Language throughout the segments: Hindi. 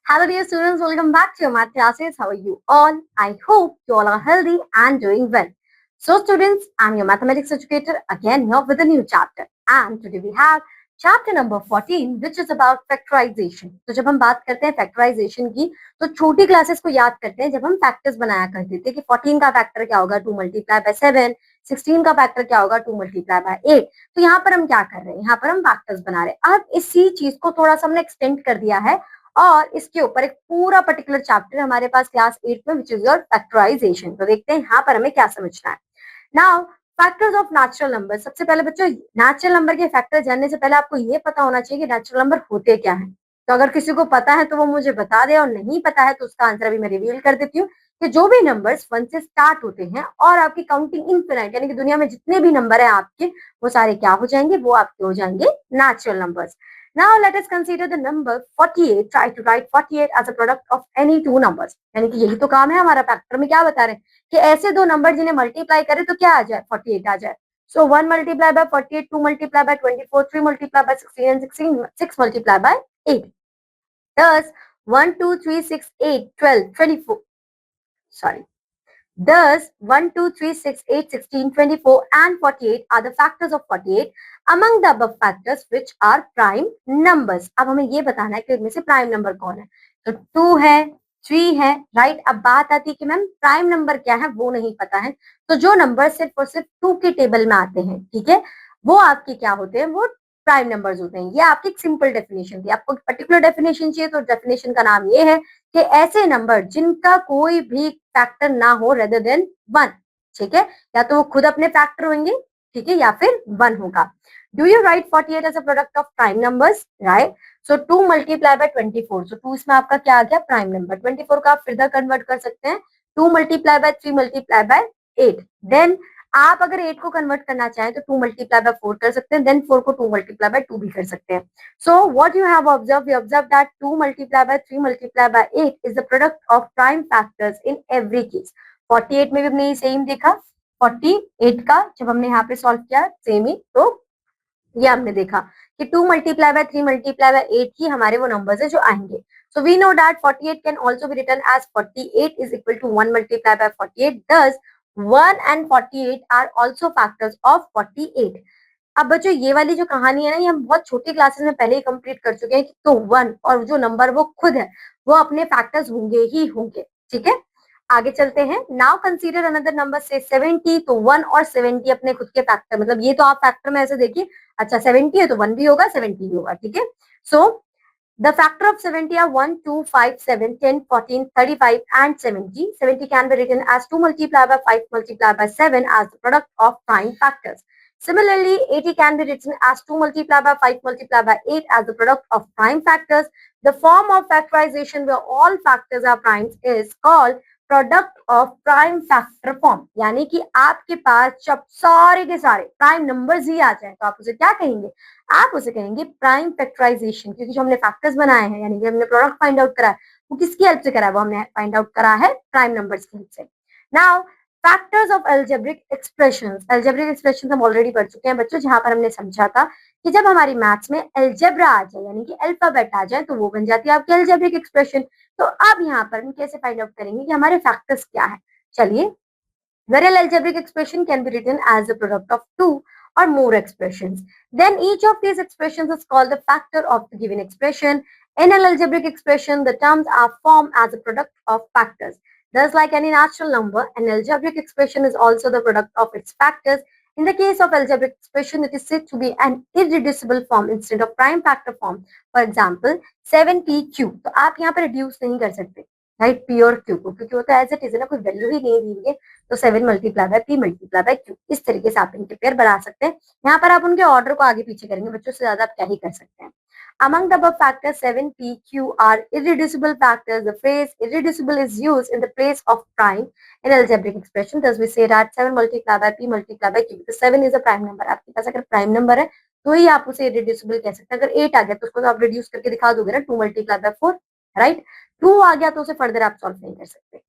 Hello, dear students. Welcome back to your math classes. How are you all? I hope you all are healthy and doing well. So, students, I'm your mathematics educator again here with a new chapter. And today we have chapter number 14, which is about factorization. तो जब हम बात करते हैं factorization की, तो छोटी क्लासेस को याद करते हैं जब हम फैक्टर्स बनाया करते थे कि 14 का फैक्टर क्या होगा 2 मल्टीप्लाई बाय 7, 16 का फैक्टर क्या होगा 2 मल्टीप्लाई बाय 8. तो यहाँ पर हम क्या कर रहे हैं, यहाँ पर हम फैक्टर्स बना रहे हैं. अब इसी चीज को थोड़ा सा हमने एक्सटेंड कर दिया है और इसके ऊपर एक पूरा पर्टिकुलर चैप्टर हमारे पास क्लास 8 में विच इज योर फैक्टराइजेशन. तो देखते हैं यहाँ पर हमें क्या समझना है. Now factors of natural number. सबसे पहले बच्चों नेचुरल नंबर के फैक्टर जानने से पहले आपको ये पता होना चाहिए कि नेचुरल नंबर होते क्या है. तो अगर किसी को पता है तो वो मुझे बता दे और नहीं पता है तो उसका आंसर अभी मैं रिवील कर देती हूँ कि जो भी नंबर्स 1 से स्टार्ट होते हैं और आपकी काउंटिंग इनफिनाइट यानी कि दुनिया में जितने भी नंबर है आपके वो सारे क्या हो जाएंगे, वो आपके हो जाएंगे natural numbers. Now let us consider the number 48. Try to write 48 as a product of any two numbers. यानी कि यही तो काम है हमारा. फैक्टर में क्या बता रहे हैं कि ऐसे दो नंबर जिन्हें मल्टीप्लाई करें तो क्या आ जाए 48 आ जाए. So 1 multiply by 48, 2 multiply by 24, 3 multiply by 16 and 16, 6 multiply by 8. Thus 1, 2, 3, 6, 8, 12, 24. Sorry. Thus, 1, 2, 3, 6, 8, 16, 24 and 48 are the factors of 48 among the above factors which are prime numbers. अब हमें ये बताना है कि इनमें से प्राइम नंबर कौन है. तो 2 है, 3 है, राइट. अब बात आती है कि मैम प्राइम नंबर क्या है वो नहीं पता है. तो जो नंबर सिर्फ और सिर्फ 2 के टेबल में आते हैं, ठीक है, वो आपके क्या होते हैं, वो प्राइम नंबर्स होते हैं. ये आपकी एक सिंपल डेफिनेशन थी. आपको पर्टिकुलर डेफिनेशन चाहिए तो डेफिनेशन का नाम ये है कि ऐसे नंबर जिनका कोई भी फैक्टर ना हो रेदर देन 1. ठीक है, या तो वो खुद अपने फैक्टर होंगे, ठीक है, या फिर 1 होगा. Do you write 48 as a product of prime numbers, right. So 2 multiply by 24. So 2 इसमें आपका क्या आ गया, प्राइम नंबर. 24 का आप फिर कन्वर्ट कर सकते हैं 2 multiply by 3 multiply by 8. Then आप अगर 8 को कन्वर्ट करना चाहें तो 2 मल्टीप्लाई बाय 4 कर सकते हैं. देन 4 को 2 मल्टीप्लाई बाय 2 भी कर सकते हैं. So what you have observed, we observed that 2 multiplied by 3 multiplied by 8 is the product of prime factors in every case. 48 में भी हमने ये सेम देखा. 48 का जब हमने यहाँ पे सॉल्व किया सेम ही, तो ये हमने देखा कि 2 मल्टीप्लाई बाय 3 मल्टीप्लाई बाय 8 ही हमारे वो नंबर्स है जो आएंगे. So we know that 48 can also be written as 48 is equal to 1 multiplied by 48. Thus 1 and 48 are also factors of 48. अब बच्चों ये वाली जो कहानी है ना, ये हम बहुत छोटी क्लासेस में पहले ही कंप्लीट कर चुके हैं. तो 1 और जो नंबर वो खुद है वो अपने फैक्टर्स होंगे ही होंगे. ठीक है, आगे चलते हैं. नाउ कंसीडर अनदर नंबर से 70. तो 1 और 70 अपने खुद के फैक्टर, मतलब ये तो आप फैक्टर में ऐसे देखिए, अच्छा 70 है तो 1 भी होगा 70 भी होगा. ठीक है, सो the factor of 70 are 1, 2, 5, 7, 10, 14, 35 and 70. 70 can be written as 2 multiplied by 5 multiplied by 7 as the product of prime factors. Similarly, 80 can be written as 2 multiplied by 5 multiplied by 8 as the product of prime factors. The form of factorization where all factors are primes is called product of prime factor form. यानी कि आपके पास जब सारे के सारे प्राइम नंबर्स ही आ जाए तो आप उसे क्या कहेंगे, आप उसे कहेंगे प्राइम फैक्टराइजेशन. क्योंकि जो हमने फैक्टर्स बनाए हैं यानी कि हमने प्रोडक्ट फाइंड आउट करा है वो किसकी हेल्प से करा है, वो हमने फाइंड आउट करा है प्राइम नंबर्स की हेल्प से. Now factors of algebraic expressions. Algebraic expressions हम ऑलरेडी पढ़ चुके हैं बच्चों, जहां पर हमने समझा था कि जब हमारी मैथ्स में एल्जेब्रा आ जाए यानी कि अल्फाबेट आ जाए तो वो बन जाती है आपकी एल्जेब्रिक एक्सप्रेशन. तो अब यहाँ पर हम कैसे फाइंड आउट करेंगे कि हमारे फैक्टर्स क्या है. चलिए, whereas algebraic expression can be written as the product of two or more expressions. Then each of these expressions is called the factor of the given expression. In an algebraic expression, the terms are formed as a product of factors. Thus, like any natural number, an algebraic expression is also the product of its factors. In the case of algebraic expression, it is said to be an irreducible form instead of prime factor form. For example, 7pq. तो आप यहाँ पे reduce नहीं कर सकते, राइट, पी और क्यू को, क्योंकि वो तो एज इट इज है ना, कोई वैल्यू ही नहीं दी हुई है. तो 7 multiply by P multiply by Q, इस तरीके से आप इनके पेयर बना सकते हैं. यहाँ पर आप उनके ऑर्डर को आगे पीछे करेंगे बच्चों, से ज्यादा आप क्या ही कर सकते हैं. Among the above factors, 7, P, Q are irreducible factors. The phrase irreducible is used in the place of prime in algebraic expression. Thus, we say that 7 multiplied by P multiplied by Q. Because 7 is a prime number. आपके पास अगर प्राइम नंबर है तो ही आप उसे irreducible कह सकते हैं. अगर 8 आ गया तो उसको तो आप रिड्यूस करके दिखा दोगे ना, 2 multiplied by 4, राइट. 2 आ गया तो उसे फर्दर आप सॉल्व नहीं कर सकते.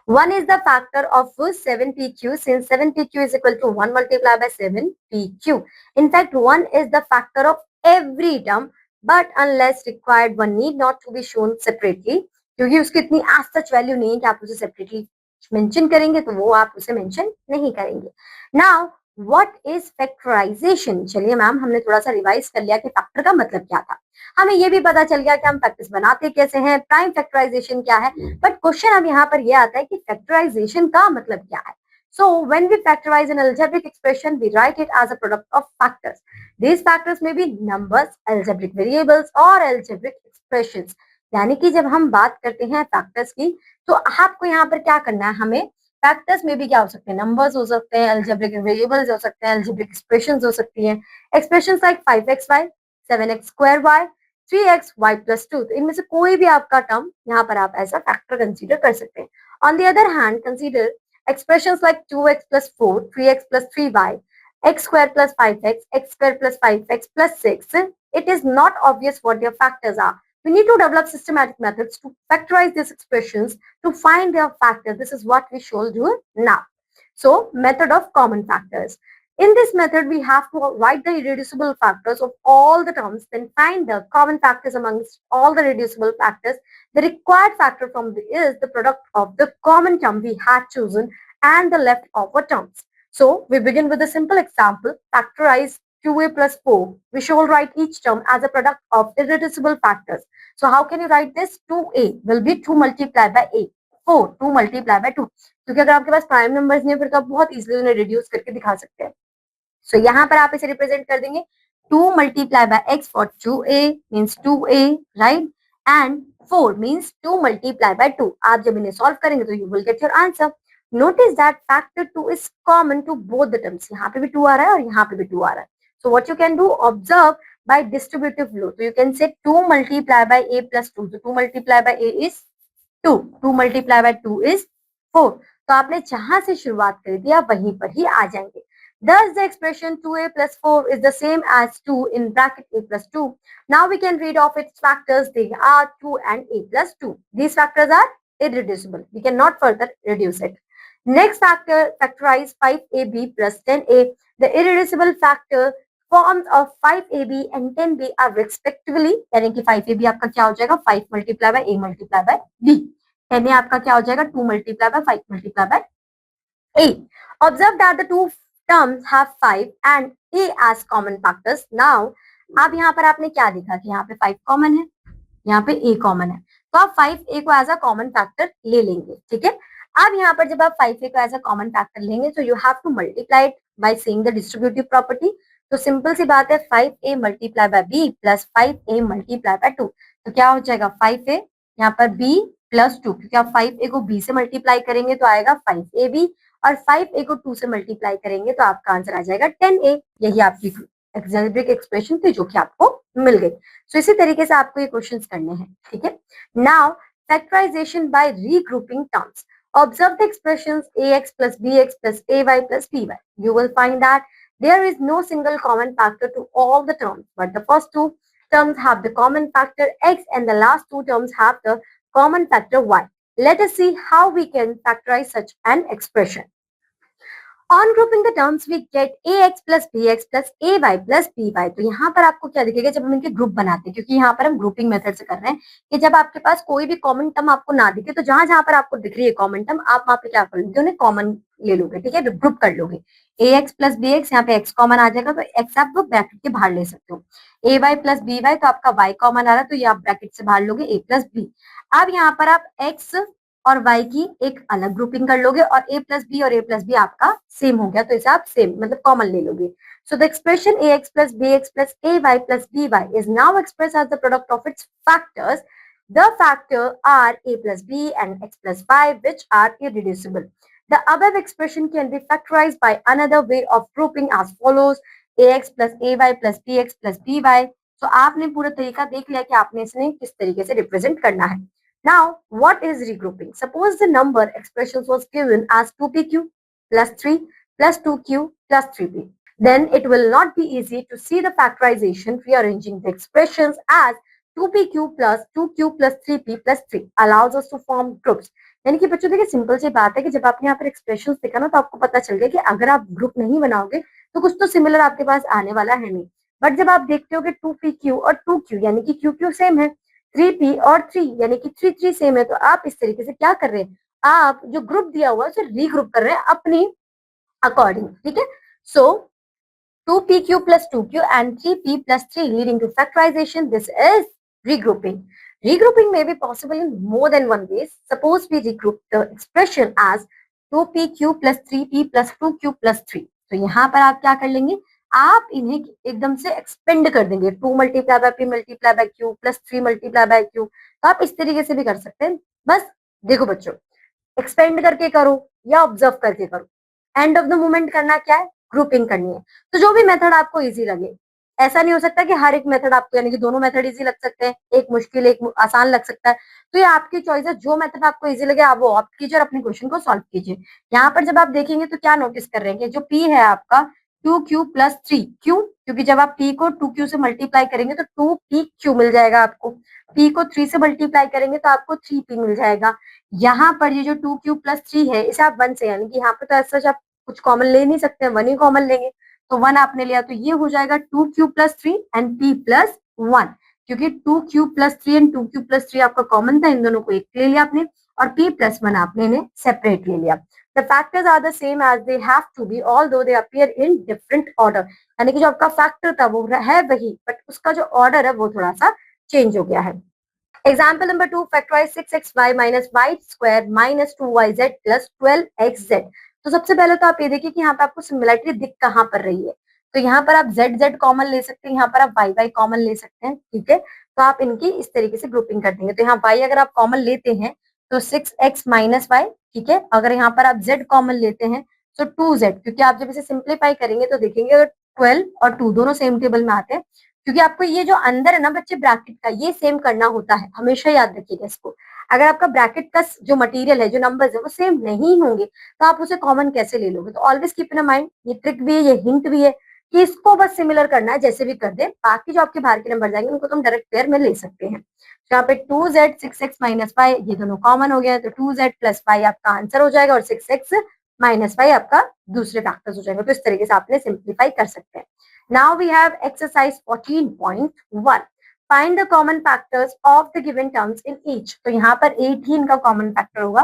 1 is the factor of 7pq since 7pq is equal to 1 multiplied by 7pq. In fact, 1 is the factor of every term but unless required one need not to be shown separately, क्योंकि उसकी इतनी as such वैल्यू नहीं है कि आप उसे सेपरेटली मेंशन करेंगे, तो वो आप उसे मेंशन नहीं करेंगे. Now what is factorization? चलिए मैम, हमने थोड़ा सा रिवाइज कर लिया कि फैक्टर का मतलब क्या था. हमें ये भी पता चल गया कि हम फैक्टर्स बनाते कैसे हैं, प्राइम फैक्टराइजेशन क्या है. बट क्वेश्चन अब यहाँ पर ये आता है कि फैक्टराइजेशन का मतलब क्या है. So when we factorize an algebraic expression, we write it as a product of factors. These factors may be numbers, algebraic variables or algebraic expressions. यानी कि जब हम बात करते हैं फैक्टर्स की, तो आपको यहाँ पर क्या करना है, हमें फैक्टर्स में भी क्या हो सकते हैं, नंबर्स हो सकते हैं, अलजेब्रिक वेरिएबल्स हो सकते हैं, अलजेब्रिक एक्सप्रेशंस हो सकती हैं. Expressions like 5xy, 7x² y, 3xy plus 2. तो इनमें से कोई भी आपका टर्म यहाँ पर आप ऐसा फैक्टर कंसीडर कर सकते हैं. On the other hand consider expressions like 2x plus 4, 3x plus 3y, x square plus 5x, x square plus 5x plus 6. It is not obvious what their factors are. We need to develop systematic methods to factorize these expressions to find their factors. This is what we shall do now. So, method of common factors. In this method, we have to write the irreducible factors of all the terms, then find the common factors amongst all the reducible factors. The required factor from is the product of the common term we had chosen and the leftover terms. So, we begin with a simple example. Factorize 2a plus 4. We shall write each term as a product of irreducible factors. So, how can you write this? 2a will be 2 multiplied by a. 4, 2 multiplied by 2. क्योंकि अगर आपके पास प्राइम नंबर्स नहीं है, फिर तो आप बहुत इजीली उन्हें रिड्यूस करके दिखा सकते हैं. सो यहाँ पर आप इसे रिप्रेजेंट कर देंगे 2 multiplied by x for 2a means 2a, right? And 4 means 2 multiplied by 2. आप जब इन्हें सॉल्व करेंगे तो you will get your answer. Notice that factor 2 is common to both the terms. यहाँ पे भी 2 आ रहा है और यहाँ पे भी 2 आ रहा है. So what you can do, observe by distributive law. So you can say 2 multiplied by a plus 2. So 2 multiplied by a is 2. 2 multiplied by 2 is 4. तो आपने जहां से शुरुआत करी थी आप वहीं पर ही आ जाएंगे. Thus, the expression 2a plus 4 is the same as 2 in bracket a plus 2. Now we can read off its factors. They are 2 and a plus 2. These factors are irreducible. We cannot further reduce it. Next factor, factorize 5ab plus 10a. The irreducible factor forms of 5ab and 10b are respectively, यानी कि 5ab आपका क्या हो जाएगा, 5 multiplied by a multiplied by b. 10a आपका क्या हो जाएगा, 2 multiplied by 5 multiplied by a. Observe that the two terms have 5 and a as common factors. Now, अब यहाँ पर आपने क्या देखा कि यहाँ पे 5 कॉमन है, यहाँ पे a कॉमन है, तो आप 5a को एज अ कॉमन फैक्टर ले लेंगे. ठीक है. अब यहाँ पर जब आप 5a को एज अ कॉमन फैक्टर लेंगे तो you have to multiply it by saying the distributive property. तो सिंपल सी बात है, 5a multiply by b plus 5a multiply by 2. तो क्या हो जाएगा, 5a यहाँ पर b प्लस 2, क्योंकि आप 5a को b से मल्टीप्लाई करेंगे तो आएगा 5ab और 5a को 2 से मल्टीप्लाई करेंगे तो आपका आंसर आ जाएगा 10a. यही आपकी अलजेब्रिक एक्सप्रेशन थी जो कि आपको मिल गई. सो इसी तरीके से आपको ये क्वेश्चंस करने हैं. ठीक है. Now factorization by regrouping terms. Observe the expressions ax plus bx plus ay plus by. You will find that there is no single common factor to all the terms, but the first two terms have the common factor x and the last two terms have the common factor y. Let us see how we can factorize such an expression. On grouping the terms we get ax plus bx plus ay plus by. तो यहाँ पर आपको क्या दिखेगा जब हम इनके ग्रुप बनाते हैं, क्योंकि यहाँ पर हम ग्रुपिंग मेथड से कर रहे हैं कि जब आपके पास कोई भी कॉमन टर्म आपको ना दिखे तो जहां जहां पर आपको दिख रही है कॉमन टर्म, आप वहां पे क्या कर लोगे, उन्हें कॉमन ले लोगे. ठीक है. ग्रुप कर लोगे. ax plus bx, यहाँ पे x कॉमन आ जाएगा तो x आप ब्रैकेट के बाहर ले सकते हो. ay plus by, तो आपका y कॉमन आ रहा है तो ये आप ब्रैकेट से बाहर लोगे a plus b. अब यहाँ पर आप x और y की एक अलग ग्रुपिंग कर लोगे और a plus b और a plus b आपका सेम हो गया तो इसे आप सेम मतलब कॉमन ले लोगे. So the expression ax plus bx plus ay plus by is now expressed as the product of its factors. The factor are a plus b and x plus y, which are irreducible. The above expression can be factorized by another way of grouping as follows: ax plus ay plus bx plus by. So आपने पूरा तरीका देख लिया कि आपने इसे किस तरीके से रिप्रेजेंट करना है. Now, what is regrouping? Suppose the number expressions was given as 2pq plus 3 plus 2q plus 3p. Then it will not be easy to see the factorization rearranging the expressions as 2pq plus 2q plus 3p plus 3 allows us to form groups. यानी कि बच्चों देखिए सिंपल सी बात है कि जब आपने यहाँ पर एक्सप्रेशंस देखा ना तो आपको पता चल गया कि अगर आप ग्रुप नहीं बनाओगे तो कुछ तो सिमिलर आपके पास आने वाला है नहीं. बट जब आप देखते हो कि 2pq और 2q यानी कि qq सेम है, 3p और 3 यानी कि 3 सेम है, तो आप इस तरीके से क्या कर रहे हैं, आप जो ग्रुप दिया हुआ है उसे रीग्रुप कर रहे हैं अपनी अकॉर्डिंग, ठीक है। सो 2pq plus 2q and 3p plus 3 leading to factorization. This is regrouping. Regrouping may be possible in more than one way. Suppose we regroup the expression as 2pq plus 3p plus 2q plus 3. तो यहाँ पर आप क्या कर लेंगे, आप इन्हें एकदम से एक्सपेंड कर देंगे, 2 multiply bye p multiply by q plus 3 multiply bye q। तो आप इस तरीके से भी कर सकते हैं। बस देखो बच्चों, एक्सपेंड करके करो या ऑब्जर्व करके करो, एंड ऑफ द मोमेंट करना क्या है, ग्रुपिंग करनी है। तो जो भी मेथड आपको इजी लगे, ऐसा नहीं हो सकता कि हर एक मेथड आपको, यानी कि दोनों मेथड इजी लग सकते हैं, एक मुश्किल एक आसान लग सकता है। तो ये आपकी चॉइस है, जो मेथड आपको इजी लगे आप वो ऑप्ट कीजिए और अपने क्वेश्चन को सॉल्व कीजिए। यहाँ पर जब आप देखेंगे तो क्या नोटिस कर रहे हैं कि जो p है आपका 2q प्लस 3, क्यों, क्योंकि जब आप p को 2q से मल्टीप्लाई करेंगे तो 2pq मिल जाएगा आपको, p को 3 से मल्टीप्लाई करेंगे तो आपको 3p मिल जाएगा। यहाँ पर ये जो 2q प्लस 3 है इसे आप 1 से, यानी कि यहाँ पर तो ऐसा आप कुछ कॉमन ले नहीं सकते, 1 ही कॉमन लेंगे, तो 1 आपने लिया तो ये हो जाएगा 2q plus 3 and p plus 1, क्योंकि 2q plus 3 and 2q plus 3 आपका कॉमन था, इन दोनों को एक ले लिया आपने, और p प्लस 1 आपने इन्हें सेपरेट ले लिया। The factors are the same as they have to be, although they appear in different order. यानी कि जो आपका फैक्टर था वो है वही, बट उसका जो ऑर्डर है वो थोड़ा सा चेंज हो गया है। Example number 2, factorize 6xy minus y square minus 2yz plus 12xz। तो सबसे पहले तो आप ये देखिए कि यहाँ पे आपको सिमिलरिटी दिख कहाँ पर रही है, तो यहाँ पर आप z z कॉमन ले सकते हैं, यहाँ पर आप y y कॉमन ले सकते हैं, ठीक है। तो आप इनकी इस तरीके से ग्रुपिंग कर देंगे, तो यहाँ y अगर आप कॉमन लेते हैं तो 6x माइनस वाई, ठीक है। अगर यहाँ पर आप z कॉमन लेते हैं तो 2z, क्योंकि आप जब इसे सिंप्लीफाई करेंगे तो देखेंगे अगर 12 और 2 दोनों सेम टेबल में आते हैं, क्योंकि आपको ये जो अंदर है ना बच्चे ब्रैकेट का, ये सेम करना होता है, हमेशा याद रखिएगा इसको। अगर आपका ब्रैकेट का जो मटेरियल है, जो नंबर्स है वो सेम नहीं होंगे तो आप उसे कॉमन कैसे ले लोगे। तो ऑलवेज कीप इन माइंड, ये ट्रिक भी है, ये हिंट भी है कि इसको बस सिमिलर करना है, जैसे भी कर दे, बाकी जो आपके बाहर के नंबर जाएंगे उनको तुम डायरेक्ट पेयर में ले सकते हैं। तो यहाँ पे 2z 6x माइनस 5 ये दोनों कॉमन हो गया है, तो 2z प्लस 5 आपका आंसर हो जाएगा और 6x माइनस 5 आपका दूसरे फैक्टर्स हो जाएंगे। तो इस तरीके से आपने सिंप्लीफाई कर सकते हैं। Now we have exercise 14.1. Find the common factors of the given terms in each. तो यहाँ पर 18 का कॉमन फैक्टर होगा,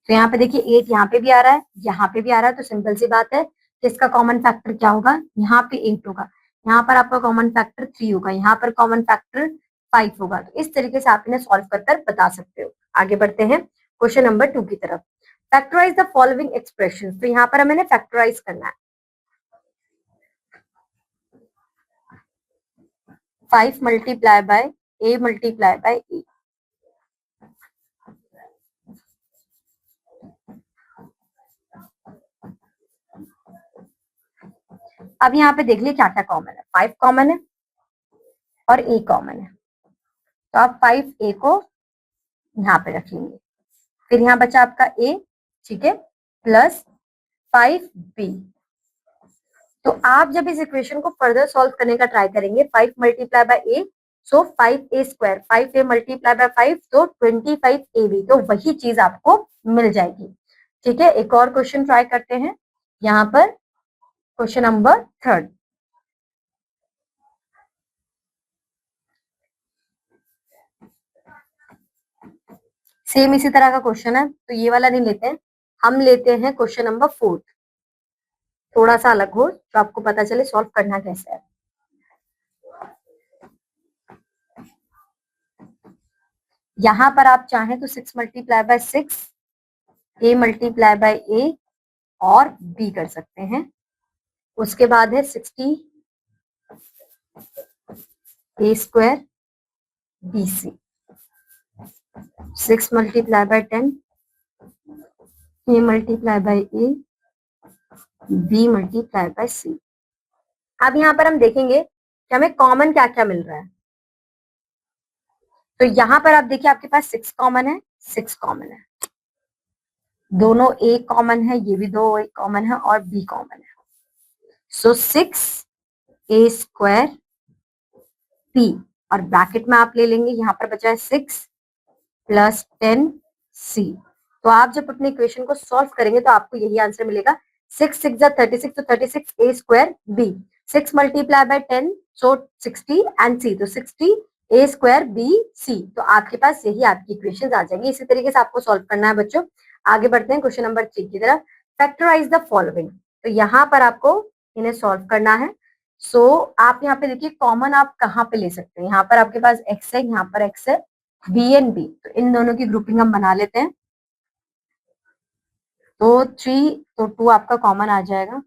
तो यहाँ पे देखिए 8 यहाँ पे भी आ रहा है, यहाँ पे भी आ रहा है, तो सिंपल सी बात है कि इसका कॉमन फैक्टर क्या होगा, यहाँ पे 8 होगा, यहाँ पर आपका कॉमन फैक्टर 3 होगा, यहाँ पर कॉमन फैक्टर 5 होगा। तो इस तरीके से आप इन्हें सॉल्व कर बता सकते हो। आगे बढ़ते हैं क्वेश्चन नंबर 2 की तरफ। फैक्टराइज द फॉलोइंग एक्सप्रेशन, तो यहाँ पर हमें फैक्टराइज करना है। 5 multiply by a multiply by a, अब यहाँ पे देख लिया क्या क्या कॉमन है, 5 कॉमन है और a कॉमन है, तो आप 5a को यहाँ पे रख लेंगे, फिर यहाँ बचा आपका a, ठीक है, प्लस 5b। तो आप जब इस इक्वेशन को फर्दर सॉल्व करने का ट्राई करेंगे, 5 multiply by a, so 5a square, 5a multiply by 5 तो 25ab, तो वही चीज आपको मिल जाएगी, ठीक है। एक और क्वेश्चन ट्राई करते हैं, यहाँ पर क्वेश्चन नंबर 3। सेम इसी तरह का क्वेश्चन है, तो ये वाला नहीं लेते हैं, हम लेते हैं क्वेश्चन नंबर 4, थोड़ा सा अलग हो तो आपको पता चले सॉल्व करना कैसे है। यहाँ पर आप चाहें तो 6 multiply bye 6, a multiply by a और b कर सकते हैं। उसके बाद है 60 a square bc, 6 multiply by 10, a multiply by a, b multiply by c। अब यहाँ पर हम देखेंगे कि हमें कॉमन क्या क्या मिल रहा है, तो यहाँ पर आप देखिए आपके पास 6 कॉमन है, 6 कॉमन है, दोनों a कॉमन है, ये भी दो a कॉमन है और b कॉमन है, सो 6 a स्क्वायर p, और ब्रैकेट में आप ले लेंगे, यहाँ पर बचा है 6 प्लस 10 सी। तो आप जब अपने इक्वेशन को सॉल्व करेंगे तो आपको यही आंसर मिलेगा। 6 6 36, तो 36 A square B, 6 multiply by 10 so 60 and C, तो 60 ए स्क्वायर बी सी। तो आपके पास यही आपकी इक्वेशन आ जाएगी। इसी तरीके से आपको सॉल्व करना है बच्चों। आगे बढ़ते हैं क्वेश्चन नंबर 3 की तरफ। Factorize the following. तो यहाँ पर आपको इन्हें सॉल्व करना है। सो आप यहाँ पे देखिए कॉमन आप कहाँ पे ले सकते हैं। यहाँ पर आपके पास एक्स है, यहाँ पर एक्स है, बी एंड बी, तो इन दोनों की ग्रुपिंग हम बना लेते हैं। तो 3 तो 2 आपका कॉमन आ जाएगा,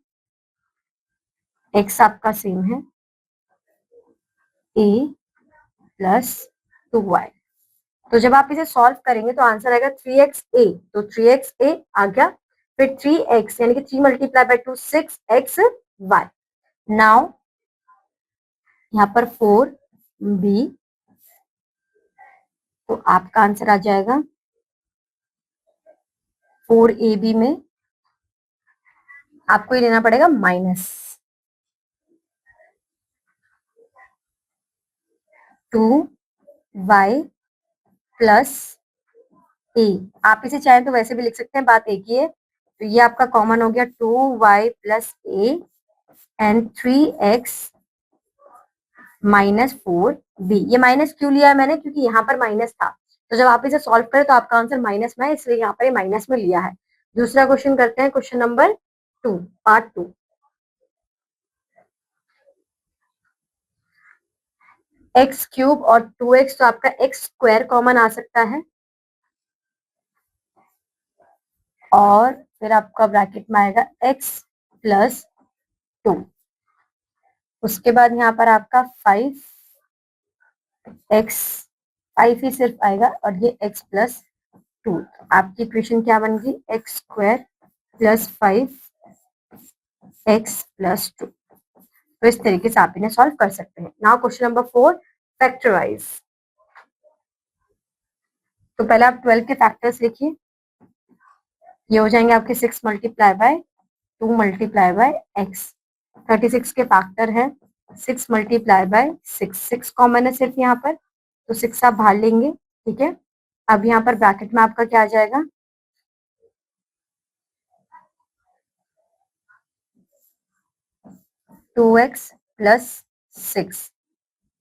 एक्स आपका सेम है, ए प्लस 2y। तो जब आप इसे सॉल्व करेंगे तो आंसर आएगा 3xa, तो 3xa आ गया। फिर 3x यानी कि 3 मल्टीप्लाई बाय 2 6xy। नाउ यहाँ पर 4b, तो आपका आंसर आ जाएगा 4ab में आपको ये लेना पड़ेगा माइनस 2y प्लस ए। आप इसे चाहें तो वैसे भी लिख सकते हैं, बात एक ही है। तो ये आपका कॉमन हो गया 2y plus A and 3x minus 4b। ये माइनस क्यों लिया है मैंने, क्योंकि यहाँ पर माइनस था। तो जब आप इसे सॉल्व करें तो आपका आंसर माइनस में है, इसलिए यहाँ पर ये माइनस में लिया है। दूसरा क्वेश्चन करते हैं, question number 2 part 2। X cube और 2x, तो आपका एक्स स्क्वायर कॉमन आ सकता है और फिर आपका ब्रैकेट में आएगा x प्लस 2। उसके बाद यहाँ पर आपका 5x, 5 ही सिर्फ आएगा और ये x प्लस 2। आपकी इक्वेशन क्या बन गई, x square plus 5x plus 2। तो इस तरीके से आप इन्हें सॉल्व कर सकते हैं। Now question number 4, factorize. तो पहले आप 12 के फैक्टर्स लिखिए। ये हो जाएंगे आपके 6 multiply bye 2 multiply bye x। 36 के फैक्टर है 6 मल्टीप्लाई बाय 6, 6 कॉमन है सिर्फ यहाँ पर, तो 6 आप बाहर लेंगे, ठीक है। अब यहाँ पर ब्रैकेट में आपका क्या आ जाएगा, 2x प्लस 6।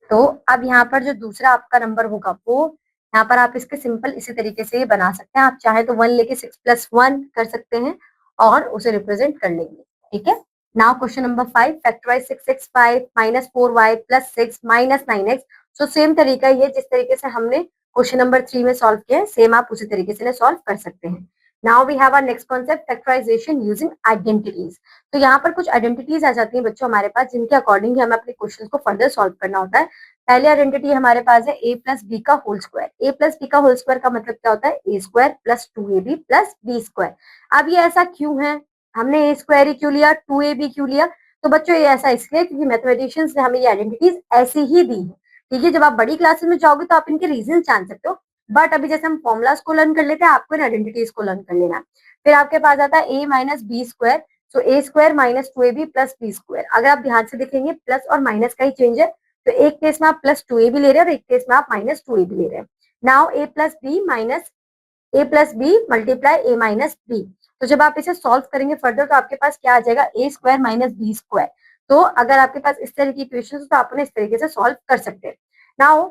तो अब यहाँ पर जो दूसरा आपका नंबर होगा वो यहाँ पर आप इसके सिंपल इसी तरीके से ये बना सकते हैं। आप चाहे तो 1 लेके 6 प्लस 1 कर सकते हैं और उसे रिप्रेजेंट कर लेंगे, ठीक है। Now question number 5, factorize 6x5 minus 4y plus 6 minus 9x। So same तरीका ये जिस तरीके से हमने क्वेश्चन नंबर 3 में सॉल्व किया है, सेम आप उसी तरीके से सॉल्व कर सकते हैं। Now we have our next concept, factorization using identities. तो यहाँ पर कुछ आइडेंटिटीज आ जाती हैं बच्चों हमारे पास, जिनके अकॉर्डिंग हमें अपने क्वेश्चन को फर्दर सॉल्व करना होता है। पहले आइडेंटिटी हमारे पास है ए प्लस बी का whole square. A plus B का होल स्क्वायर का मतलब क्या होता है, A square plus 2ab plus B square. अब ये ऐसा क्यों है, हमने ए स्क्वायर ही क्यों लिया, 2ab क्यों लिया? तो बच्चों ये ऐसा इसलिए क्योंकि मैथमेटिशियंस ने हमें ये आइडेंटिटीज ऐसी ही दी है, ठीक है। जब आप बड़ी क्लासेस में जाओगे तो आप इनके रीजन जान सकते हो, बट अभी जैसे हम फॉर्मुलाज को लर्न कर लेते हैं, आपको इन आइडेंटिटीज को लर्न कर लेना। फिर आपके पास आता है A minus B square, so A square minus 2ab plus B square. अगर आप ध्यान से देखेंगे प्लस और माइनस का ही चेंज है, तो एक केस में आप प्लस 2ab ले रहे हैं और एक केस में आप माइनस 2ab ले रहे हैं। नाउ ए प्लस बी माइनस ए प्लस बी मल्टीप्लाई ए माइनस बी। तो जब आप इसे सॉल्व करेंगे फर्दर तो आपके पास क्या आ जाएगा, ए स्क्वायर माइनस बी स्क्वायर। तो अगर आपके पास इस तरह की इक्वेशन तो आप उन्हें इस तरीके से सॉल्व कर सकते हैं। Now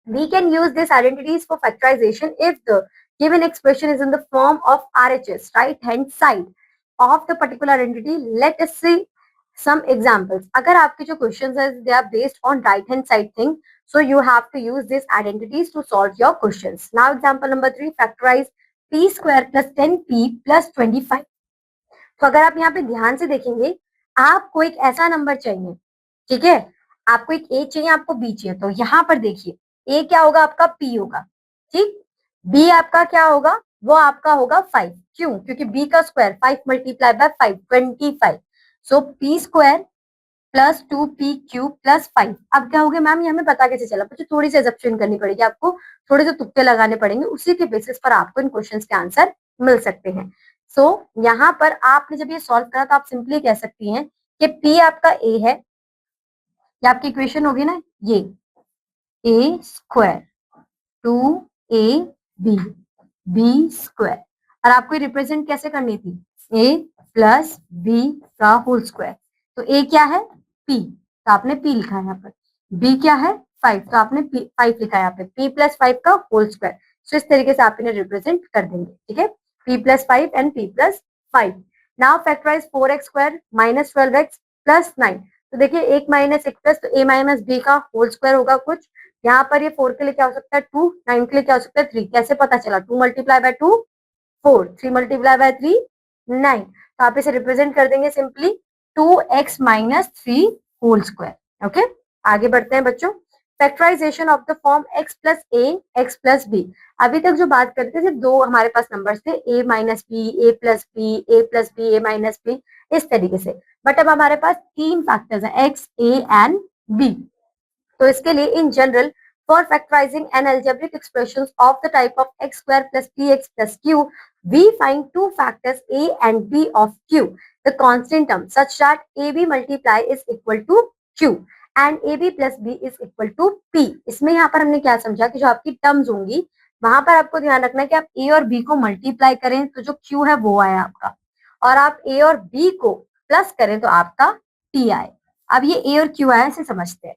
we can use these identities for factorization if the given expression is in the form of RHS, right hand side of the particular identity. Let us see some examples. अगर आपके जो questions है they are based on right hand side thing, so you have to use these identities to solve your questions. Now example number 3, factorize p square plus 10p plus 25. तो अगर आप यहाँ पे ध्यान से देखेंगे, आपको एक ऐसा नंबर चाहिए, ठीक है, आपको एक ए चाहिए, आपको बी चाहिए। तो यहाँ पर देखिए ए क्या होगा आपका, पी होगा, ठीक। बी आपका क्या होगा, वो आपका होगा 5। क्यों, क्योंकि बी का square 5 multiply by 5 25। So P square plus 2p cube plus 5। अब क्या हो गया मैम, ये हमें पता कैसे चला? बच्चों थोड़ी सी एजम्पशन करनी पड़ेगी आपको, थोड़े से तुक्के लगाने पड़ेंगे, उसी के बेसिस पर आपको इन क्वेश्चंस के आंसर मिल सकते हैं। सो यहाँ पर आपने जब ये सॉल्व करा तो आप सिंपली कह सकती हैं कि p आपका a है, ये आपकी इक्वेशन होगी ना, ये a square 2ab B square. और आपको रिप्रेजेंट कैसे करनी थी, ए प्लस बी का होल स्क्वायर। तो ए क्या है, पी, तो आपने पी लिखा है यहाँ पर। बी क्या है, 5, तो आपने 5 लिखा है यहाँ पे, पी प्लस 5 का होल स्क्वायर। सो इस तरीके से आप इन्हें रिप्रेजेंट कर देंगे, ठीक है, p plus 5 and p plus 5। Now factorize 4x square minus 12x plus 9। तो देखिए एक माइनस एक प्लस, तो ए माइनस बी का होल स्क्वायर होगा कुछ। यहाँ पर ये 4 के लिए क्या हो सकता है 2, 9 के लिए क्या हो सकता है 3। कैसे पता चला, 2 मल्टीप्लाई बाय 2 4, 3 मल्टीप्लाई बाय 3 9। तो आप इसे रिप्रेजेंट कर देंगे simply 2x minus 3 whole square. Okay, आगे बढ़ते हैं बच्चों। Factorization of the form x plus a x plus b. अभी तक जो बात करते थे, दो हमारे पास नंबर्स थे, a minus b, a plus b, a plus b, a minus b, इस तरीके से। बट अब हमारे पास तीन फैक्टर्स हैं, x, a एंड b। तो इसके लिए in general for factorizing an algebraic expressions of the type of x square plus px plus q, we find two factors a and b of q, the constant term such that ab multiply is equal to q and ab plus b is equal to p। इसमें यहाँ पर हमने क्या समझा कि जो आपकी टर्म्स होंगी वहां पर आपको ध्यान रखना है कि आप a और b को मल्टीप्लाई करें तो जो q है वो आए आपका, और आप a और b को प्लस करें तो आपका p आए। अब ये a और q आया, इसे समझते हैं।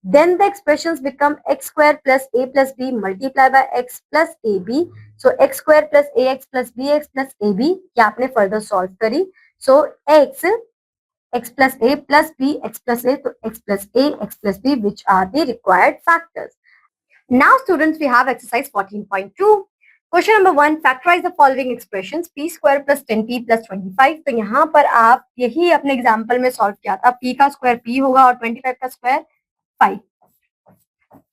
Then the expressions become x square plus a plus b multiplied by x plus ab. So x square plus ax plus bx plus ab, ये आपने further solve करी। So x plus a plus b, x plus a, तो x plus a, x plus b, which are the required factors. Now students, we have exercise 14.2. Question number 1, factorize the following expressions, p square plus 10p plus 25। तो यहाँ पर आप यही अपने एग्जाम्पल में सॉल्व किया था, p का स्क्वायर p होगा और 25 का स्क्वायर 5।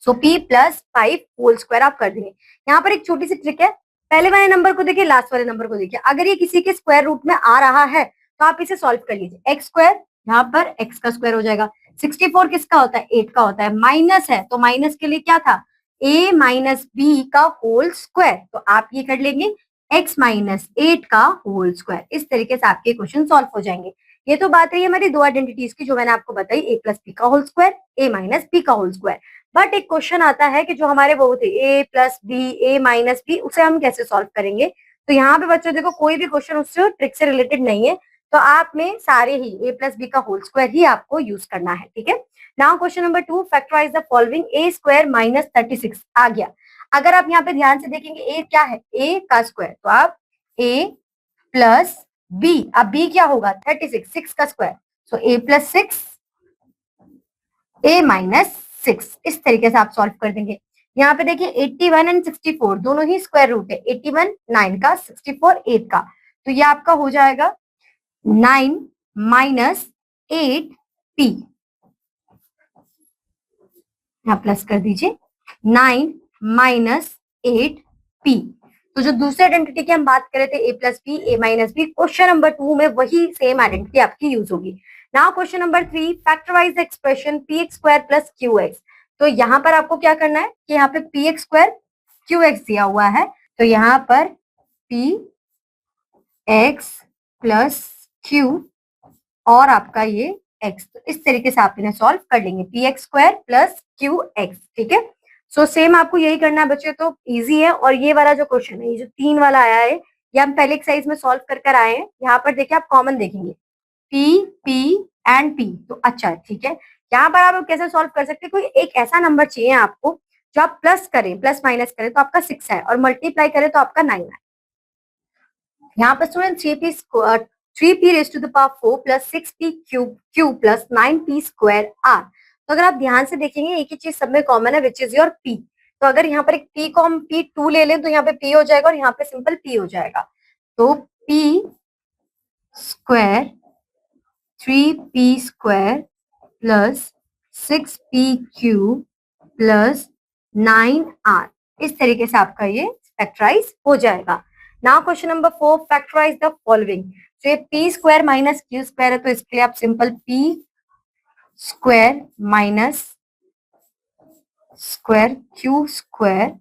सो p प्लस 5 होल स्क्वायर आप कर देंगे। यहाँ पर एक छोटी सी ट्रिक है, पहले वाले नंबर को देखिए, लास्ट वाले नंबर को देखिए। अगर ये किसी के स्क्वायर रूट में आ रहा है तो आप इसे सॉल्व कर लीजिए। एक्स स्क्वायर, यहाँ पर एक्स का स्क्वायर हो जाएगा। 64 किसका होता है, 8 का होता है। माइनस है तो माइनस के लिए क्या था, a माइनस बी का होल स्क्वायर, तो आप ये कर लेंगे x माइनस 8 का होल स्क्वायर। इस तरीके से आपके क्वेश्चन सॉल्व हो जाएंगे। ये तो बात रही है हमारी दो आइडेंटिटीज की जो मैंने आपको बताई, a प्लस बी का whole square, a minus b का होल स्क्वायर। बट एक क्वेश्चन आता है कि जो हमारे वो थे a plus b, a minus b, उसे हम कैसे सॉल्व करेंगे। तो यहाँ पे बच्चों देखो कोई भी क्वेश्चन उससे ट्रिक से रिलेटेड नहीं है, तो आप में सारे ही a प्लस बी का होल स्क्वायर ही आपको यूज करना है, ठीक है। Now question number 2, factorize the following, a square minus 36 आ गया। अगर आप यहाँ पे ध्यान से देखेंगे a क्या है, a का स्क्वायर, तो आप a प्लस b, अब b क्या होगा 36, 6 का square, so a plus 6, a minus 6। इस तरीके से आप सॉल्व कर देंगे। यहाँ पे देखिए 81 एंड 64 दोनों ही स्क्वायर रूट है, 81 9 का, 64 8 का, तो ये आपका हो जाएगा 9 माइनस 8 p, यहाँ प्लस कर दीजिए 9 माइनस 8 p। तो जो दूसरे आइडेंटिटी की हम बात कर रहे थे a plus b, a minus b, question number 2 में वही सेम आइडेंटिटी आपकी यूज होगी। Now question number 3, factorize the expression px square plus qx। तो यहाँ पर आपको क्या करना है कि यहाँ पे px स्क्वायर qx दिया हुआ है, तो यहाँ पर px प्लस q और आपका ये x, तो इस तरीके से आप इन्हें सॉल्व कर लेंगे, px स्क्वायर प्लस qx, ठीक है। सो सेम आपको यही करना है बच्चों, तो इजी है। और ये वाला जो क्वेश्चन है, ये जो 3 वाला आया है, ये हम पहले एक्सरसाइज में सॉल्व कर कर आए हैं। यहाँ पर देखिए आप कॉमन देखेंगे p, p एंड p, तो अच्छा है, ठीक है। यहाँ पर आप कैसे सॉल्व कर सकते हैं, कोई एक ऐसा नंबर चाहिए आपको जो आप प्लस करें, प्लस माइनस करें तो आपका 6 है, और मल्टीप्लाई करें तो आपका 9 है। यहाँ पर student 3p raise to the power 4 plus 6p cube plus 9p square r। तो अगर आप ध्यान से देखेंगे एक ही चीज सब में कॉमन है, विच इज योर p। तो अगर यहाँ पर एक p को हम p2 ले लें तो यहाँ पे p हो जाएगा और यहाँ पे सिंपल p हो जाएगा। तो p square 3p square plus 6p cube plus 9r, इस तरीके से आपका ये फैक्टराइज हो जाएगा। Now question number 4, factorize the following. तो ये p square minus q square है, तो इसके लिए आप simple p square minus square q square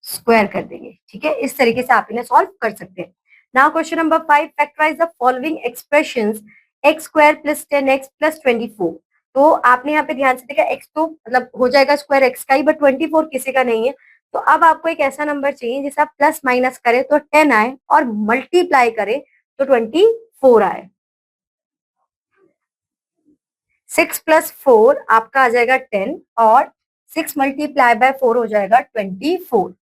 square कर देंगे, ठीक है। इस तरीके से आप इन्हें सॉल्व कर सकते हैं। Now question number 5, factorize the following expressions, x square plus 10x plus 24। तो आपने यहाँ पे ध्यान से देखा x तो मतलब हो जाएगा स्क्वायर x का ही, बट 24 किसी का नहीं है, तो अब आपको एक ऐसा नंबर चाहिए जिसे आप प्लस माइनस करें तो 10 आए और मल्टीप्लाई करें तो 24 आए। 6 प्लस 4 आपका आ जाएगा 10 और 6 मल्टीप्लाई बाय 4 हो जाएगा 24।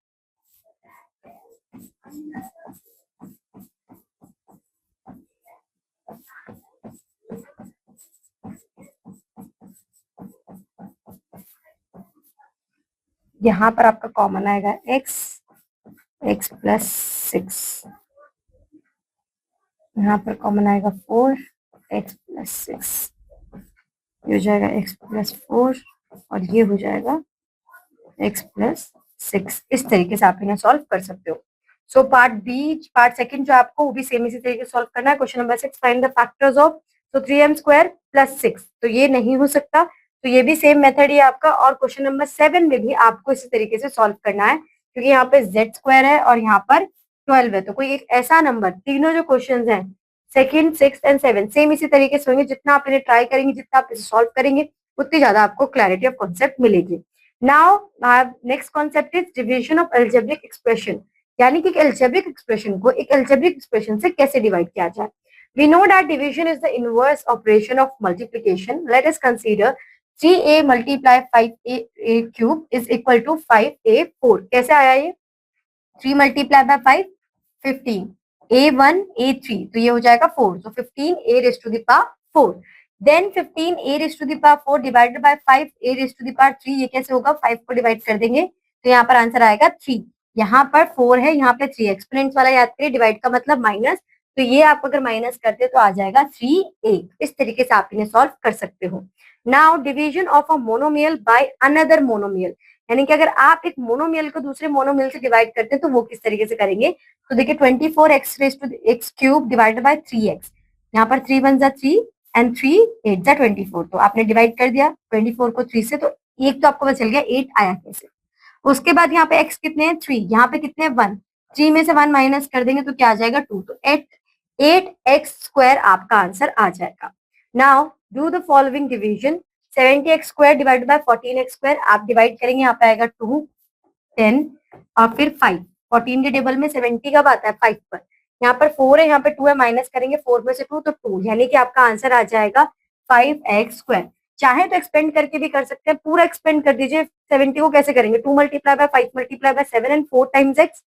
यहां पर आपका कॉमन आएगा x प्लस 6, यहाँ पर कॉमन आएगा 4 x प्लस 6, ये हो जाएगा x प्लस 4 और ये हो जाएगा x प्लस 6। इस तरीके से आप इन्हें सॉल्व कर सकते हो। सो पार्ट सेकंड जो आपको वो भी सेम इसी तरीके से सॉल्व करना है। Question number 6, find the factors of 3m square plus 6, तो ये नहीं हो सकता, तो ये भी सेम मेथड ही आपका। और क्वेश्चन नंबर 7 में भी आपको इसी तरीके से सॉल्व करना है, क्योंकि यहाँ पे z स्क्वायर है और यहाँ पर 12 है, तो कोई एक ऐसा नंबर, तीनों जो क्वेश्चन है सेकंड, 6 एंड 7 सेम इसी तरीके से होंगे। जितना आप इन्हें ट्राई करेंगे, जितना आप इसे सॉल्व करेंगे, उतनी ज्यादा आपको क्लैरिटी ऑफ कॉन्सेप्ट मिलेगी। Now next concept is division of algebraic expression, यानी कि एल्जेब्रिक एक्सप्रेशन को एक एल्जेब्रिक एक्सप्रेशन से कैसे डिवाइड किया जाए। We know that division is the inverse operation of multiplication. Let us consider 3a multiply 5a cube is equal to 5a4. कैसे आया ये? 3 multiply by 5 15, a1 a3, तो ये हो जाएगा 4, तो 15a raised to the power 4. Then 15a raised to the power 4 divided by 5a raised to the power 3, ये कैसे होगा? 5 को डिवाइड कर देंगे तो यहाँ पर आंसर आएगा 3। यहाँ पर 4 है, यहाँ पे 3, एक्सपोनेंट्स वाला याद करिए, डिवाइड का मतलब माइनस, तो ये आप अगर माइनस करते तो आ जाएगा 3a। इस तरीके से आप इन्हें सॉल्व कर सकते हो। Now division of a monomial by another monomial, यानी कि अगर आप एक मोनोमियल को दूसरे मोनोमियल से डिवाइड करते हैं तो वो किस तरीके से करेंगे। तो देखिए 24x raise to x cube divided by 3x, यहाँ पर 3 वन जा 3 एंड 3 8 जा 24, तो आपने डिवाइड कर दिया 24 को 3 से, तो एक तो आपको पता चल गया 8 आया कैसे। उसके बाद यहाँ पे x कितने हैं 3, यहाँ पे कितने हैं 1, 3 में से 1 माइनस कर देंगे तो क्या आ जाएगा 2, तो 8x स्क्वायर आपका आंसर आ जाएगा। Now do the following division, 70x square divide by 14x square, आप डिवाइड करेंगे, यहाँ पे आएगा 2 10 और फिर 5, 14 के टेबल में 70 कब आता है 5 पर, यहाँ पर 4 है, यहाँ पे 2 है, माइनस करेंगे 4 में से 2 तो 2, यानी कि आपका आंसर आ जाएगा 5x स्क्वायर। चाहे तो एक्सपेंड करके भी कर सकते हैं, पूरा एक्सपेंड कर दीजिए। 70 को कैसे करेंगे, 2 multiply bye 5 multiply by 7 and 4 times x।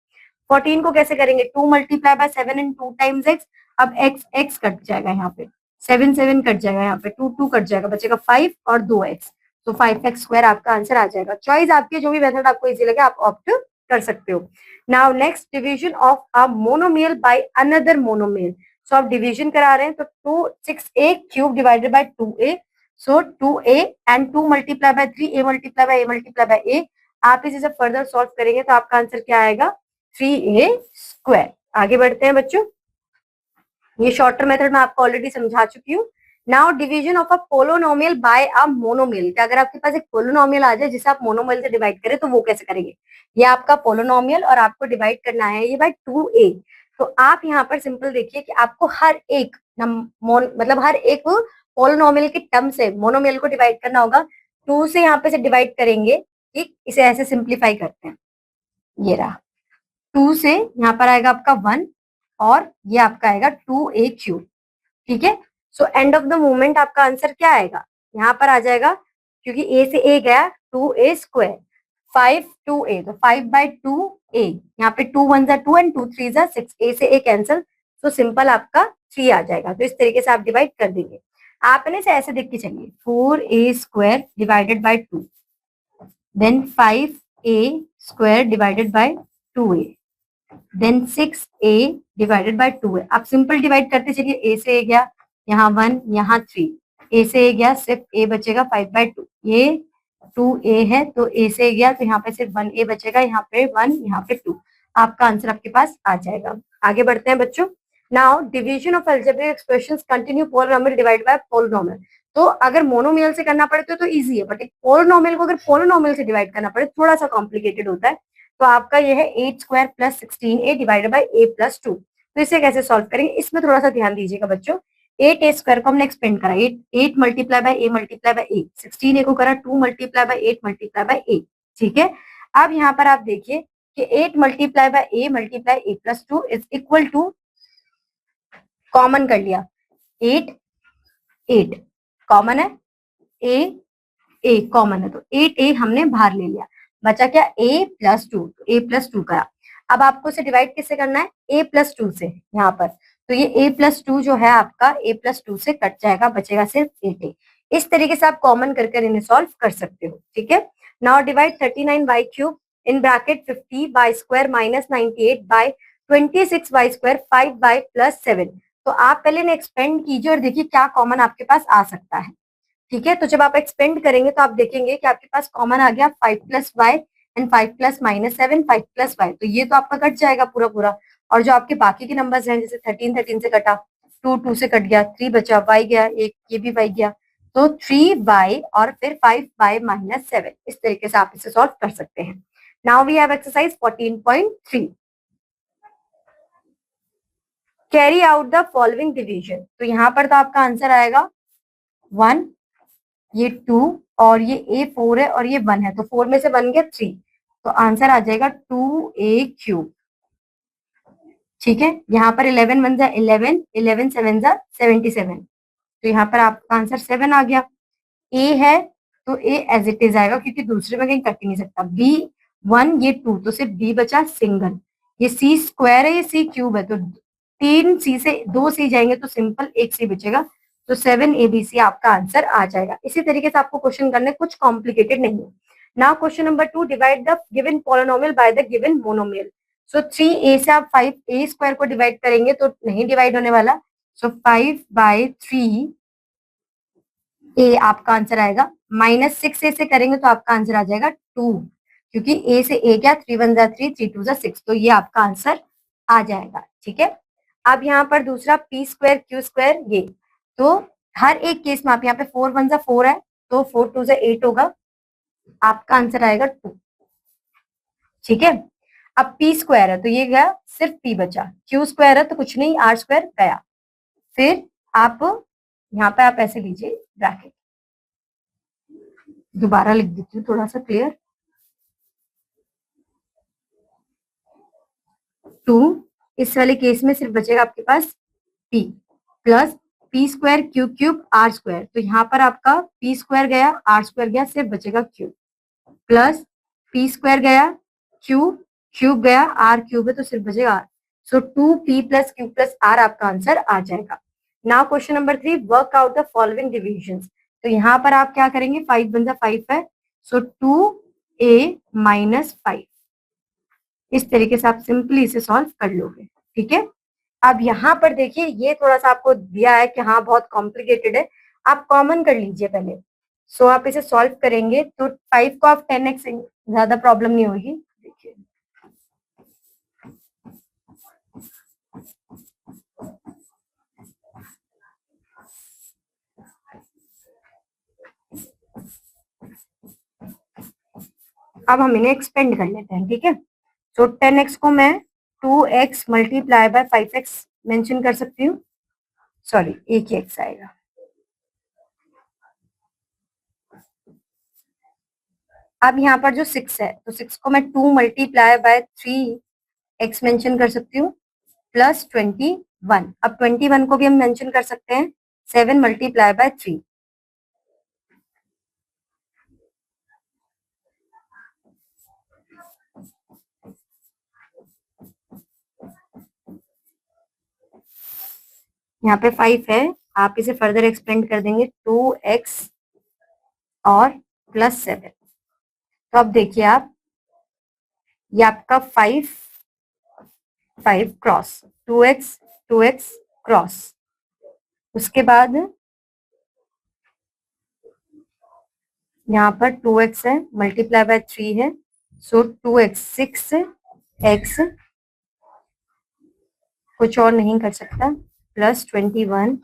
14 को कैसे करेंगे, 2 multiply bye 7 and 2 times x। अब x कट जाएगा, यहाँ पे 7 7 कट जाएगा, यहाँ पे 2 2 कट जाएगा, बचेगा 5 और 2x, तो 5x स्क्वायर आपका आंसर आ जाएगा। चॉइस आपकी, जो भी मेथड आपको इजी लगे आप ऑप्ट कर सकते हो। Now next division of a monomial by another monomial, so आप डिवीजन करा रहे हैं तो 6a cube divided by 2a, सो 2a and 2 multiply by 3a multiply by a multiply by a, आप इसे जब फर्दर सॉल्व करेंगे तो आपका आंसर क्या आएगा 3a स्क्वायर। आगे बढ़ते हैं बच्चों, ये शॉर्टर मेथड मैं आपको ऑलरेडी समझा चुकी हूँ। Now division of a polynomial by a monomial, अगर आपके पास एक पोलोनोमियल आ जाए जिसे आप मोनोमियल से डिवाइड करें तो वो कैसे करेंगे। ये आपका पोलोनोमियल और आपको डिवाइड करना है ये बाय 2a, तो आप यहाँ पर सिंपल देखिए कि आपको हर एक मतलब हर एक पोलोनोमियल के टर्म से मोनोमियल को डिवाइड करना होगा। 2 से यहाँ पे से डिवाइड करेंगे, ठीक, इसे ऐसे सिंप्लीफाई करते हैं, ये रहा 2 से यहाँ पर आएगा आपका 1 और ये आपका आएगा 2a क्यूब, ठीक है। So end of the moment आपका आंसर क्या आएगा, यहाँ पर आ जाएगा, क्योंकि a से a गया 2a स्क्वायर, 5 2a, तो 5 बाय 2a, यहाँ पे 2 1 जा 2 एंड 2 3 जा 6, a से a कैंसिल, तो सिंपल आपका 3 आ जाएगा। तो इस तरीके से आप डिवाइड कर देंगे। आपने इसे ऐसे देख के चलिए, 4a square divided by 2, then 5a square divided by 2a, then 6a divided by 2a। आप सिंपल डिवाइड करते चलिए, a से a गया, यहाँ 1 यहाँ 3, a से a गया, सिर्फ a बचेगा 5 बाय 2, ये 2a है तो a से a गया तो यहाँ पे सिर्फ 1a बचेगा, यहाँ पे 1 यहाँ पे 2, आपका आंसर आपके पास आ जाएगा। आगे बढ़ते हैं बच्चों। Now division of algebraic expressions continue polynomial divide by polynomial, तो अगर मोनोमियल से करना पड़े तो इजी है, बट एक पोलिनोमियल को अगर पोलिनोमियल से डिवाइड करना पड़े थोड़ा सा कॉम्प्लिकेटेड होता है। तो आपका ये है 8 square plus 16a divided by a plus 2, तो इसे कैसे सॉल्व करेंगे, इसमें थोड़ा सा ध्यान दीजिएगा बच्चों। 8a स्क्वायर को हमने एक्सपेंड करा, 8 multiply by a multiply by a, 16a को करा 2 multiply by 8 multiply by a, ठीक है। अब यहाँ पर आप देखिए कि 8 multiply by a multiply a plus 2 is equal to, common कर लिया, 8 8 कॉमन है, ए कॉमन है, तो 8 हमने बाहर ले लिया, बचा क्या, a प्लस 2, ए प्लस 2 करा। अब आपको इसे डिवाइड किससे करना है, a प्लस 2 से, यहाँ पर तो ये a प्लस 2 जो है आपका a प्लस 2 से कट जाएगा, बचेगा सिर्फ 8a। इस तरीके से आप कॉमन कर कर इन्हें सॉल्व कर सकते हो, ठीक है। Now divide 39y³ in bracket 50y² minus 98 by 26y² 5y plus 7। तो आप पहले इन्हें एक्सपेंड कीजिए और देखिए क्या कॉमन आपके पास आ सकता है, ठीक है। तो जब आप एक्सपेंड करेंगे तो आप देखेंगे कि आपके पास कॉमन आ गया 5 plus y and 5 plus minus 7 5 plus y, तो ये तो आपका कट जाएगा पूरा पूरा। और जो आपके बाकी के नंबर्स हैं, जैसे 13 13 से कटा, 2 2 से कट गया, 3 बचा, वाई गया एक, ये भी वाई गया, तो 3y और फिर 5y माइनस 7। इस तरीके से आप इसे सॉल्व कर सकते हैं। Now we have exercise 14.3, carry out the following division. तो यहाँ पर तो आपका आंसर आएगा 1, ये 2 और ये a4 है और ये 1 है, तो 4 में से 1 गया 3, तो आंसर आ जाएगा 2a³। ठीक है, यहाँ पर 11 1 जा 11, 11 7 जा 77, तो यहाँ पर आपका आंसर 7 आ गया। a है तो a एज इट इज आएगा, क्योंकि दूसरे में कहीं कट ही नहीं सकता। b1, ये 2, तो सिर्फ b बचा सिंगल। ये c² है, ये c³ है, तो 3 c से 2 c जाएंगे तो सिंपल 1 c बचेगा, तो 7abc आपका आंसर आ जाएगा। इसी तरीके से आपको क्वेश्चन करने, कुछ कॉम्प्लिकेटेड नहीं है। Now question number 2, divide the given polynomial by the given monomial. So 3a से आप 5a² को डिवाइड करेंगे तो नहीं डिवाइड होने वाला, सो 5/3 a आपका आंसर आएगा। माइनस 6a से करेंगे तो आपका आंसर आ जाएगा 2, क्योंकि a से a क्या, 3 1 जा 3, 3 2 जा 6, तो ये आपका आंसर आ जाएगा, ठीक है। अब यहाँ पर दूसरा p² q² ये, तो हर एक केस में आप यहाँ पे 4 1 जा 4 है, तो 4 2 जा 8 होगा, आपका आंसर आएगा 2, ठीक है। अब p² है तो ये गया, सिर्फ p बचा, q² है तो कुछ नहीं, r² गया। फिर आप यहाँ पे आप ऐसे लीजिए ब्रैकेट, दोबारा लिख देती हूँ थोड़ा सा क्लियर, 2, इस वाले केस में सिर्फ बचेगा आपके पास p plus p² q³ r², तो यहाँ पर आपका p² गया, r² गया, सिर्फ बचेगा q, प्लस p² गया, q³ गया, r³ है तो सिर्फ बचेगा r, सो 2p plus q plus r आपका आंसर आ जाएगा। Now question number 3, work out the following divisions. तो यहाँ पर आप क्या करेंगे, 5 1 जा 5 है, सो 2a माइनस 5, इस तरीके से आप सिंपली इसे सॉल्व कर लोगे, ठीक है। अब यहाँ पर देखिए, ये थोड़ा सा आपको दिया है कि हाँ बहुत कॉम्प्लिकेटेड है, आप कॉमन कर लीजिए पहले। सो आप इसे सॉल्व करेंगे तो 5 को आप 10x, ज्यादा प्रॉब्लम नहीं होगी, देखिए अब हम इन्हें एक्सपेंड कर लेते हैं, ठीक है। सो 10x को मैं 2x multiply by 5x mention कर सकती हूँ, सॉरी एक ही x आएगा। अब यहाँ पर जो 6 है, तो 6 को मैं 2 मल्टीप्लाई बाय 3x मेंशन कर सकती हूँ, प्लस 21। अब 21 को भी हम मेंशन कर सकते हैं 7 मल्टीप्लाई बाय 3, यहाँ पे 5 है, आप इसे फर्दर एक्सपेंड कर देंगे 2x और प्लस 7, तो अब देखिए आप, ये आपका 5 5 क्रॉस 2x क्रॉस, उसके बाद यहाँ पर 2x है मल्टीप्लाई बाय 3 है, सो 2x 6x, कुछ और नहीं कर सकता, प्लस 21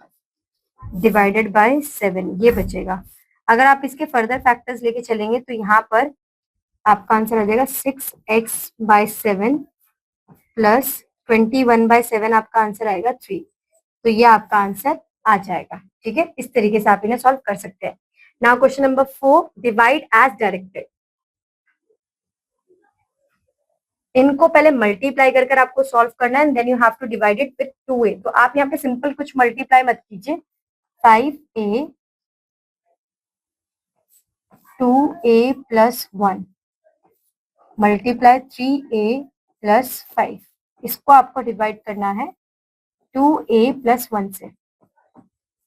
डिवाइडेड बाय 7, ये बचेगा। अगर आप इसके फर्दर फैक्टर्स लेके चलेंगे तो यहाँ पर आपका आंसर आ जाएगा 6x/7 प्लस 21/7, आपका आंसर आएगा 3, तो ये आपका आंसर आ जाएगा, ठीक है। इस तरीके से आप इन्हें सॉल्व कर सकते हैं। Now question number 4, divide as directed. इनको पहले मल्टीप्लाई कर कर आपको सॉल्व करना है, then you have to divide it with 2a। तो आप यहाँ पे सिंपल कुछ मल्टीप्लाई मत कीजिए, 5a 2a plus 1 multiply 3a plus 5, इसको आपको डिवाइड करना है 2a प्लस 1 से।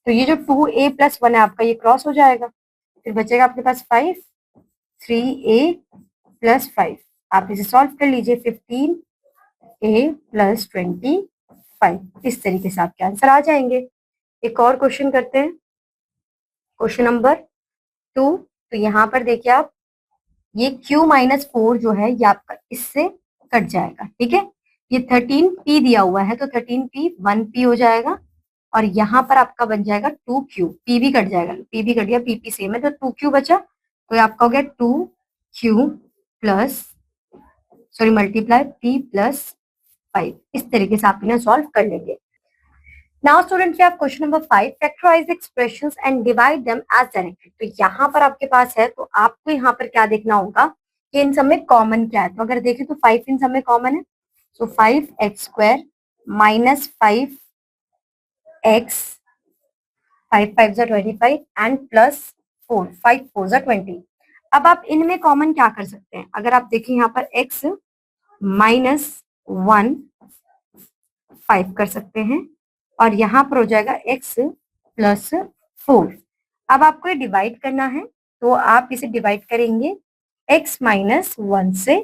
तो ये जो 2a प्लस 1 है आपका, ये क्रॉस हो जाएगा, फिर बचेगा आपके पास 5, 3a प्लस 5। आप इसे सॉल्व कर लीजिए, 15a प्लस 25। इस तरीके से आपके आंसर आ जाएंगे। एक और क्वेश्चन करते हैं, क्वेश्चन नंबर 2। तो यहाँ पर देखिए आप, ये q माइनस 4 जो है ये आपका इससे कट जाएगा, ठीक है। ये 13p दिया हुआ है, तो 13p 1p हो जाएगा, और यहाँ पर आपका बन जाएगा 2q, p भी कट जाएगा, p भी कट गया, p सेम है, तो 2q बचा, तो ये आपका हो गया 2q plus sorry multiply p plus 5। इस तरीके से आप इन्हें सॉल्व कर लेंगे। Now students we have question number 5, factorize expressions and divide them as directed. तो यहाँ पर आपके पास है, तो आपको यहाँ पर क्या देखना होगा कि इन सब में कॉमन क्या है। तो अगर देखें तो 5 इन सब में कॉमन है, सो 5x² minus 5x 5 5 25 and plus 4 5 4 20। अब आप इनमें कॉमन क्या कर सकते हैं, अगर आप देखें यहाँ पर x माइनस 1 5 कर सकते हैं, और यहाँ पर हो जाएगा x प्लस 4। अब आपको ये डिवाइड करना है, तो आप इसे डिवाइड करेंगे x माइनस 1 से।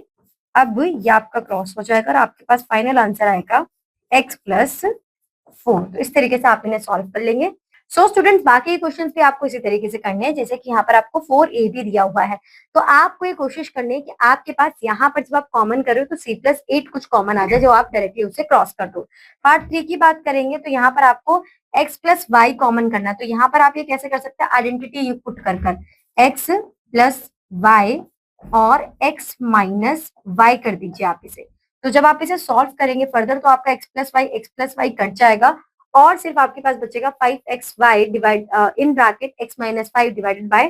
अब ये आपका क्रॉस हो जाएगा और आपके पास फाइनल आंसर आएगा x प्लस 4। तो इस तरीके से आप इन्हें सॉल्व कर लेंगे। सो स्टूडेंट्स बाकी क्वेश्चंस भी आपको इसी तरीके से करने हैं, जैसे कि यहाँ पर आपको 4a भी दिया हुआ है, तो आपको ये कोशिश करनी है कि आपके पास यहाँ पर जब आप कॉमन करो तो c प्लस 8 कुछ कॉमन आ जाए, जो आप डायरेक्टली उसे क्रॉस कर दो। पार्ट 3 की बात करेंगे तो यहाँ पर आपको x प्लस वाई कॉमन करना है, तो यहाँ पर आप ये कैसे कर सकते हैं, आइडेंटिटी पुट कर कर x प्लस वाई और x माइनस वाई कर दीजिए आप इसे। तो जब आप इसे सॉल्व करेंगे फर्दर, तो आपका x प्लस वाई कट जाएगा, और सिर्फ आपके पास बचेगा 5xy divide in bracket x minus 5 divided by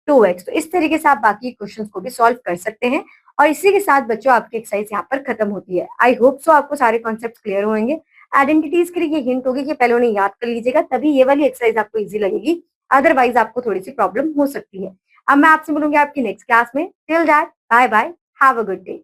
2x। तो इस तरीके से आप बाकी क्वेश्चंस को भी सॉल्व कर सकते हैं। और इसी के साथ बच्चों आपकी एक्सरसाइज यहाँ पर खत्म होती है। आई होप सो आपको सारे कॉन्सेप्ट क्लियर होंगे। आइडेंटिटीज के लिए ये हिंट होगी कि पहले उन्हें याद कर लीजिएगा, तभी ये वाली एक्सरसाइज आपको इजी लगेगी, अदरवाइज आपको थोड़ी सी प्रॉब्लम हो सकती है। अब मैं आपसे मिलूंगी आपकी नेक्स्ट क्लास में। Till that bye bye, have a good day.